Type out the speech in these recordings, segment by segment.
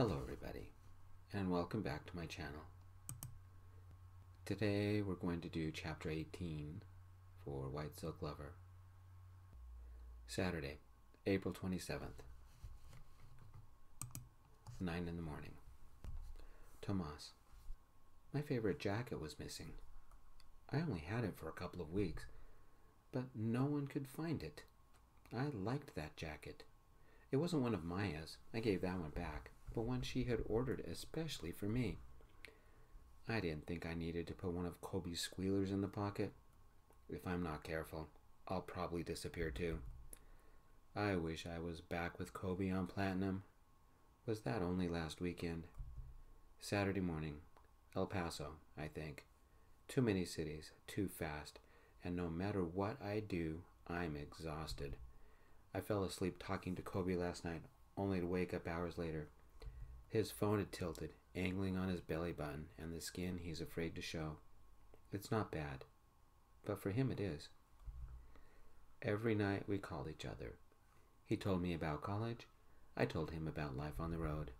Hello everybody, and welcome back to my channel. Today we're going to do chapter 18 for White Silk Lover. Saturday, April 27th, 9 in the morning. Tomas, my favorite jacket was missing. I only had it for a couple of weeks, but no one could find it. I liked that jacket. It wasn't one of Maya's. I gave that one back, but one she had ordered especially for me. I didn't think I needed to put one of Coby's squealers in the pocket. If I'm not careful, I'll probably disappear too. I wish I was back with Coby on Platinum. Was that only last weekend? Saturday morning, El Paso, I think. Too many cities, too fast, and no matter what I do, I'm exhausted. I fell asleep talking to Coby last night, only to wake up hours later. His phone had tilted, angling on his belly button and the skin he's afraid to show. It's not bad, but for him it is. Every night we called each other. He told me about college. I told him about life on the road.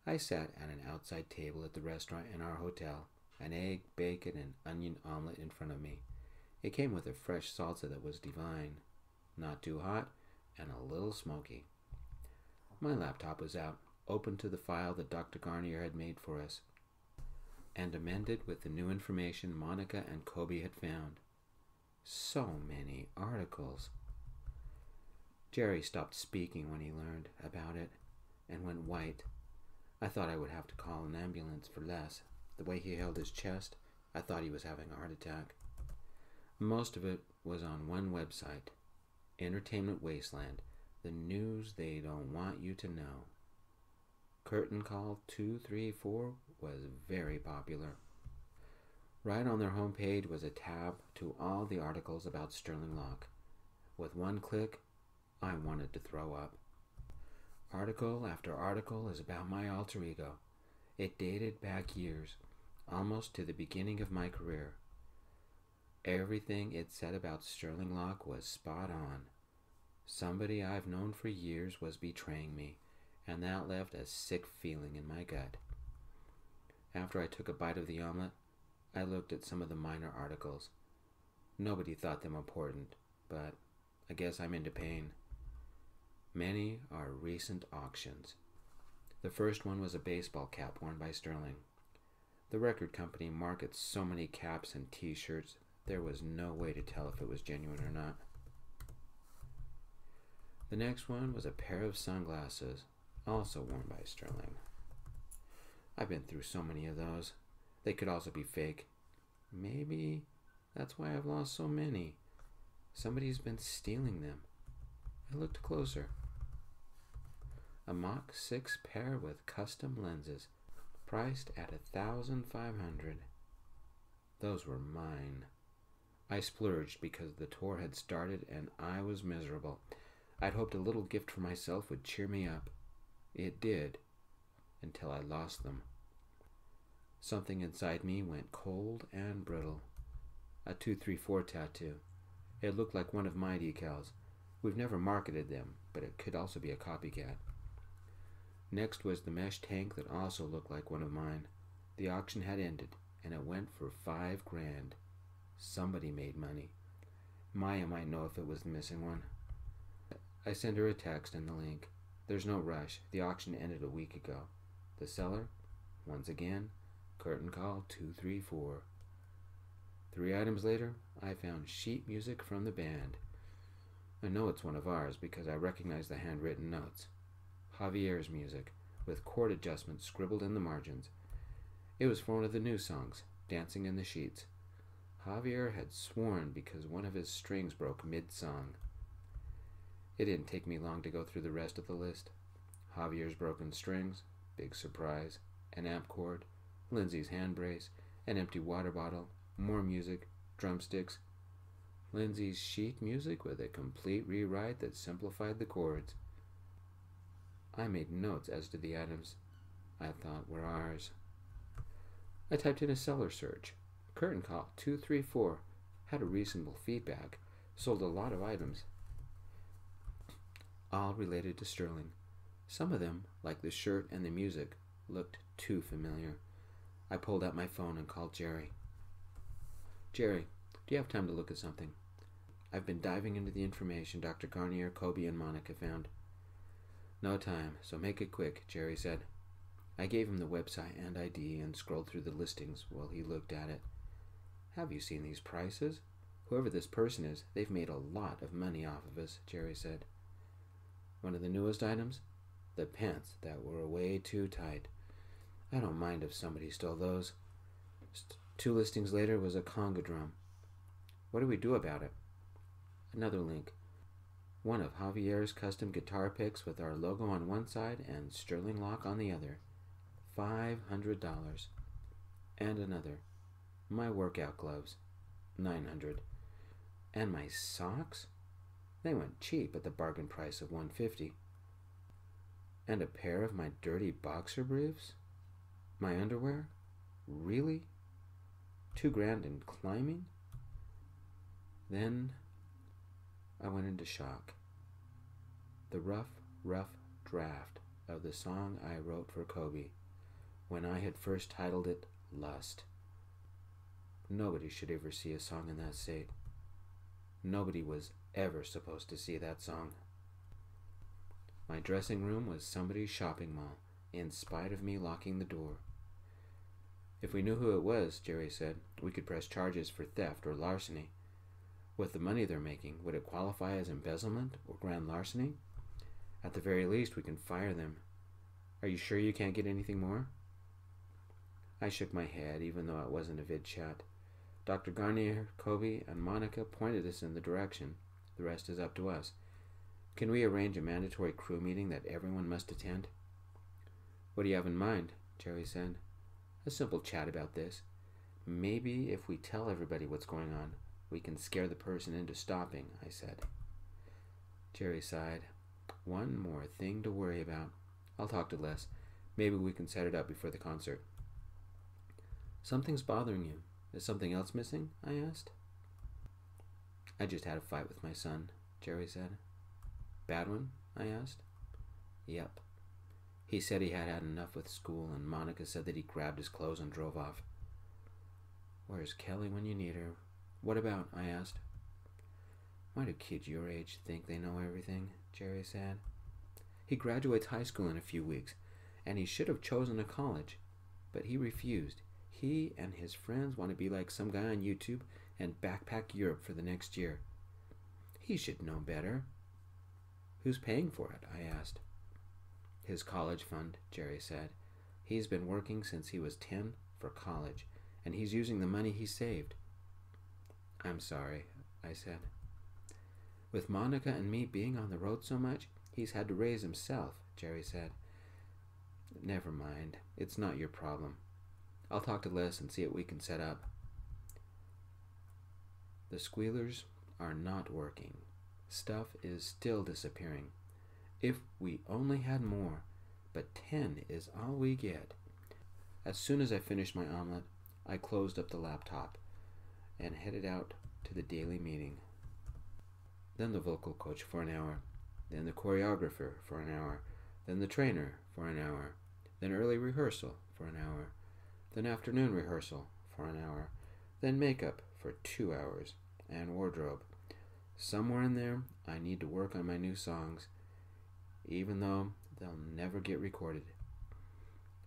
I sat at an outside table at the restaurant in our hotel, an egg, bacon, and onion omelet in front of me. It came with a fresh salsa that was divine, not too hot, and a little smoky. My laptop was out, open to the file that Dr. Garnier had made for us, and amended with the new information Monica and Coby had found. So many articles. Jerry stopped speaking when he learned about it and went white. I thought I would have to call an ambulance for less. The way he held his chest, I thought he was having a heart attack. Most of it was on one website, Entertainment Wasteland, the news they don't want you to know. Curtain Call 234 was very popular. Right on their homepage was a tab to all the articles about Sterling Locke. With one click, I wanted to throw up. Article after article is about my alter ego. It dated back years, almost to the beginning of my career. Everything it said about Sterling Locke was spot on. Somebody I've known for years was betraying me, and that left a sick feeling in my gut. After I took a bite of the omelet, I looked at some of the minor articles. Nobody thought them important, but I guess I'm into pain. Many are recent auctions. The first one was a baseball cap worn by Sterling. The record company markets so many caps and t-shirts, there was no way to tell if it was genuine or not. The next one was a pair of sunglasses, also worn by Sterling. I've been through so many of those. They could also be fake. Maybe that's why I've lost so many. Somebody's been stealing them. I looked closer. A Mach 6 pair with custom lenses, priced at $1,500. Those were mine. I splurged because the tour had started and I was miserable. I'd hoped a little gift for myself would cheer me up. It did, until I lost them. Something inside me went cold and brittle. A 234 tattoo. It looked like one of my decals. We've never marketed them, but it could also be a copycat. Next was the mesh tank that also looked like one of mine. The auction had ended, and it went for $5 grand. Somebody made money. Maya might know if it was the missing one. I sent her a text and the link. There's no rush. The auction ended a week ago. The seller? Once again, Curtain Call 234. 3 items later, I found sheet music from the band. I know it's one of ours because I recognize the handwritten notes. Javier's music, with chord adjustments scribbled in the margins. It was for one of the new songs, Dancing in the Sheets. Javier had sworn because one of his strings broke mid-song. It didn't take me long to go through the rest of the list. Javier's broken strings, big surprise, an amp cord, Lindsay's hand brace, an empty water bottle, more music, drumsticks. Lindsay's sheet music with a complete rewrite that simplified the chords. I made notes as to the items I thought were ours. I typed in a seller search. Curtain Call 234 had a reasonable feedback, sold a lot of items, all related to Sterling. Some of them, like the shirt and the music, looked too familiar. I pulled out my phone and called Jerry. Jerry, do you have time to look at something? I've been diving into the information Dr. Garnier, Coby, and Monica found. No time, so make it quick, Jerry said. I gave him the website and ID and scrolled through the listings while he looked at it. Have you seen these prices? Whoever this person is, they've made a lot of money off of us, Jerry said. One of the newest items? The pants that were way too tight. I don't mind if somebody stole those. 2 listings later was a conga drum. What do we do about it? Another link. One of Javier's custom guitar picks with our logo on one side and Sterling lock on the other. $500. And another. My workout gloves. $900. And my socks? They went cheap at the bargain price of $150. And a pair of my dirty boxer briefs? My underwear? Really? $2,000 in climbing? Then I went into shock. The rough draft of the song I wrote for Coby when I had first titled it Lust. Nobody should ever see a song in that state. Nobody was ever supposed to see that song. My dressing room was somebody's shopping mall, in spite of me locking the door. If we knew who it was, Jerry said, we could press charges for theft or larceny. With the money they're making, would it qualify as embezzlement or grand larceny? At the very least, we can fire them. Are you sure you can't get anything more? I shook my head, even though it wasn't a vid chat. Dr. Garnier, Coby, and Monica pointed us in the direction. The rest is up to us. Can we arrange a mandatory crew meeting that everyone must attend? What do you have in mind? Jerry said. A simple chat about this. Maybe if we tell everybody what's going on, we can scare the person into stopping, I said. Jerry sighed. One more thing to worry about. I'll talk to Les. Maybe we can set it up before the concert. Something's bothering you. Is something else missing? I asked. I just had a fight with my son, Jerry said. Bad one? I asked. Yep. He said he had had enough with school, and Monica said that he grabbed his clothes and drove off. Where's Kelly when you need her? What about? I asked. Why do kids your age think they know everything? Jerry said. He graduates high school in a few weeks, and he should have chosen a college, but he refused. He and his friends want to be like some guy on YouTube and backpack Europe for the next year. He should know better. Who's paying for it? I asked. His college fund, Jerry said. He's been working since he was 10 for college, and he's using the money he saved. I'm sorry, I said. With Monica and me being on the road so much, he's had to raise himself, Jerry said. Never mind. It's not your problem. I'll talk to Les and see what we can set up. The squealers are not working. Stuff is still disappearing. If we only had more, but 10 is all we get. As soon as I finished my omelet, I closed up the laptop and headed out to the daily meeting. Then the vocal coach for an hour, then the choreographer for an hour, then the trainer for an hour, then early rehearsal for an hour, then afternoon rehearsal for an hour, then makeup for 2 hours, and wardrobe. Somewhere in there, I need to work on my new songs, even though they'll never get recorded.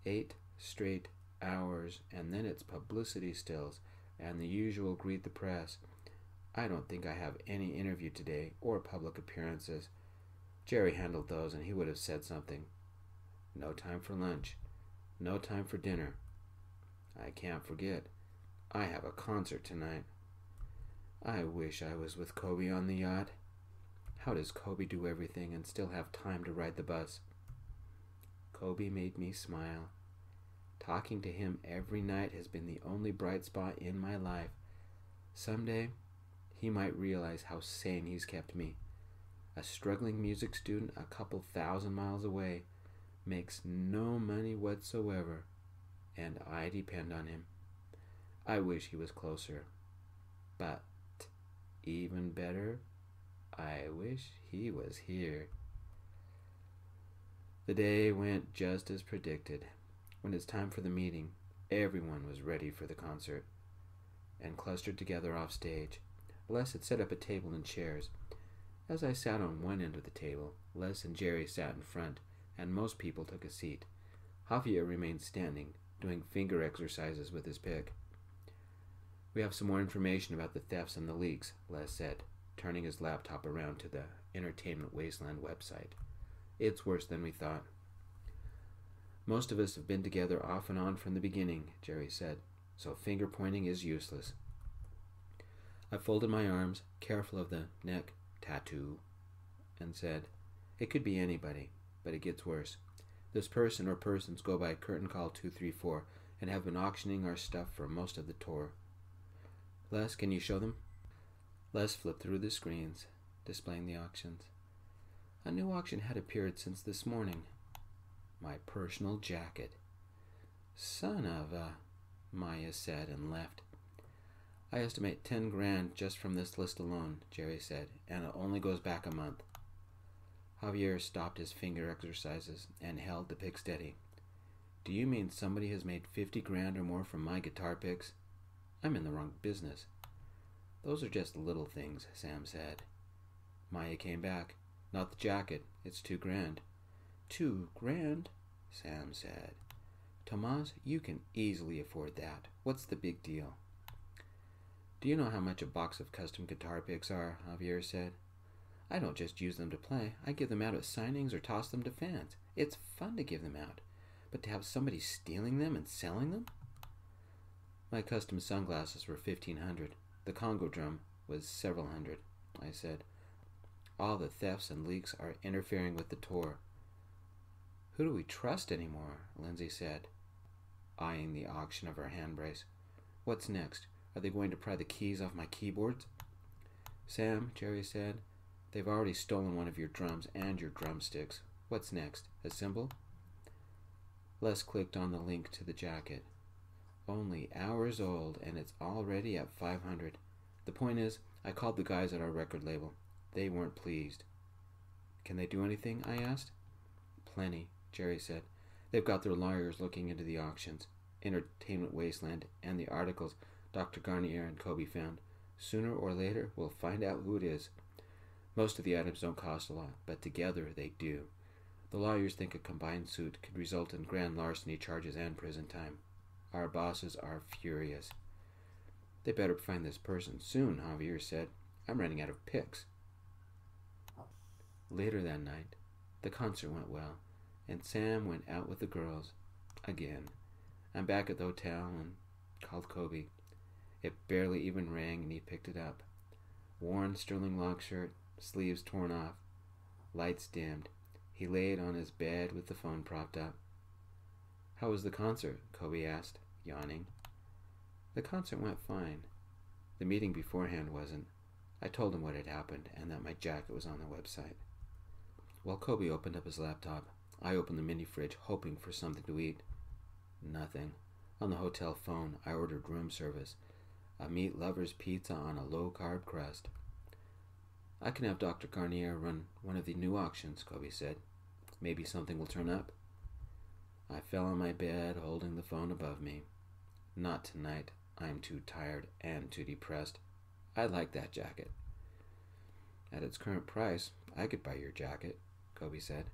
8 straight hours, and then it's publicity stills, and the usual greet the press. I don't think I have any interview today, or public appearances. Jerry handled those, and he would have said something. No time for lunch. No time for dinner. I can't forget. I have a concert tonight. I wish I was with Coby on the yacht. How does Coby do everything and still have time to ride the bus? Coby made me smile. Talking to him every night has been the only bright spot in my life. Someday, he might realize how sane he's kept me. A struggling music student a couple 1,000 miles away makes no money whatsoever, and I depend on him. I wish he was closer. But even better, I wish he was here. The day went just as predicted. When it's time for the meeting, everyone was ready for the concert and clustered together off stage. Les had set up a table and chairs. As I sat on one end of the table, Les and Jerry sat in front, and most people took a seat. Javier remained standing, doing finger exercises with his pick. "We have some more information about the thefts and the leaks," Les said, turning his laptop around to the Entertainment Wasteland website. "It's worse than we thought." "Most of us have been together off and on from the beginning," Jerry said, "so finger-pointing is useless." I folded my arms, careful of the neck tattoo, and said, "It could be anybody, but it gets worse. This person or persons go by Curtain Call 234 and have been auctioning our stuff for most of the tour." "Les, can you show them?" Les flipped through the screens, displaying the auctions. A new auction had appeared since this morning. My personal jacket. "Son of a," Maya said and left. "I estimate 10 grand just from this list alone," Jerry said, "and it only goes back a month." Javier stopped his finger exercises and held the pick steady. "Do you mean somebody has made 50 grand or more from my guitar picks? I'm in the wrong business." "Those are just little things," Sam said. Maya came back. "Not the jacket. It's 2 grand. 2 grand? Sam said. "Tomas, you can easily afford that. What's the big deal?" "Do you know how much a box of custom guitar picks are?" Javier said. "I don't just use them to play. I give them out at signings or toss them to fans. It's fun to give them out. But to have somebody stealing them and selling them?" "My custom sunglasses were 1,500. The Congo drum was several hundred," I said. "All the thefts and leaks are interfering with the tour." "Who do we trust anymore?" Lindsay said, eyeing the auction of her hand brace. "What's next? Are they going to pry the keys off my keyboards?" "Sam," Jerry said, "they've already stolen one of your drums and your drumsticks. What's next? A cymbal?" Les clicked on the link to the jacket. "Only hours old, and it's already at 500. The point is, I called the guys at our record label. They weren't pleased." "Can they do anything?" I asked. "Plenty," Jerry said. "They've got their lawyers looking into the auctions, Entertainment Wasteland, and the articles Dr. Garnier and Coby found. Sooner or later, we'll find out who it is. Most of the items don't cost a lot, but together they do. The lawyers think a combined suit could result in grand larceny charges and prison time. Our bosses are furious." "They better find this person soon," Javier said. "I'm running out of picks." Later that night, the concert went well, and Sam went out with the girls again. I'm back at the hotel and called Coby. It barely even rang, and he picked it up. Worn sterling lock shirt, sleeves torn off, lights dimmed. He laid on his bed with the phone propped up. "How was the concert?" Coby asked, yawning. "The concert went fine. The meeting beforehand wasn't. I told him what had happened and that my jacket was on the website." While Coby opened up his laptop, I opened the mini fridge, hoping for something to eat. Nothing. On the hotel phone, I ordered room service, a meat lover's pizza on a low-carb crust. "I can have Dr. Garnier run one of the new auctions," Coby said. "Maybe something will turn up." I fell on my bed, holding the phone above me. "Not tonight. I am too tired and too depressed. I like that jacket." "At its current price, I could buy your jacket," Coby said.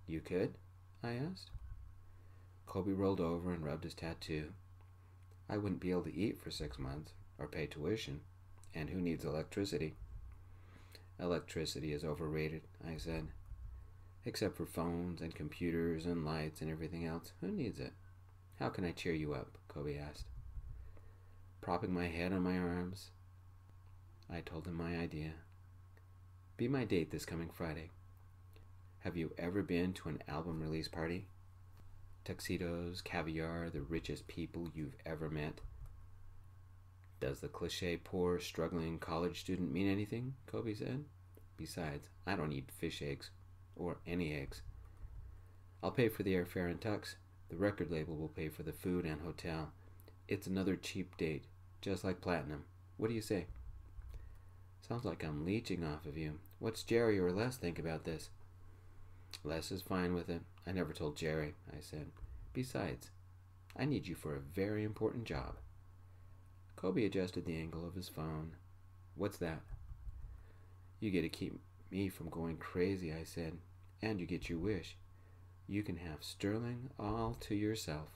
"You could?" I asked. Coby rolled over and rubbed his tattoo. "I wouldn't be able to eat for 6 months, or pay tuition, and who needs electricity?" "Electricity is overrated," I said. "Except for phones and computers and lights and everything else. Who needs it?" "How can I cheer you up?" Coby asked. Propping my head on my arms, I told him my idea. "Be my date this coming Friday. Have you ever been to an album release party? Tuxedos, caviar, the richest people you've ever met." "Does the cliche poor, struggling college student mean anything?" Coby said. "Besides, I don't eat fish eggs, or any eggs. I'll pay for the airfare and tux. The record label will pay for the food and hotel. It's another cheap date, just like Platinum. What do you say?" "Sounds like I'm leeching off of you. What's Jerry or Les think about this?" Les is fine with it. I never told Jerry, I said. Besides, I need you for a very important job. Coby adjusted the angle of his phone. What's that? You get to keep me from going crazy, I said, and you get your wish. You can have Sterling all to yourself.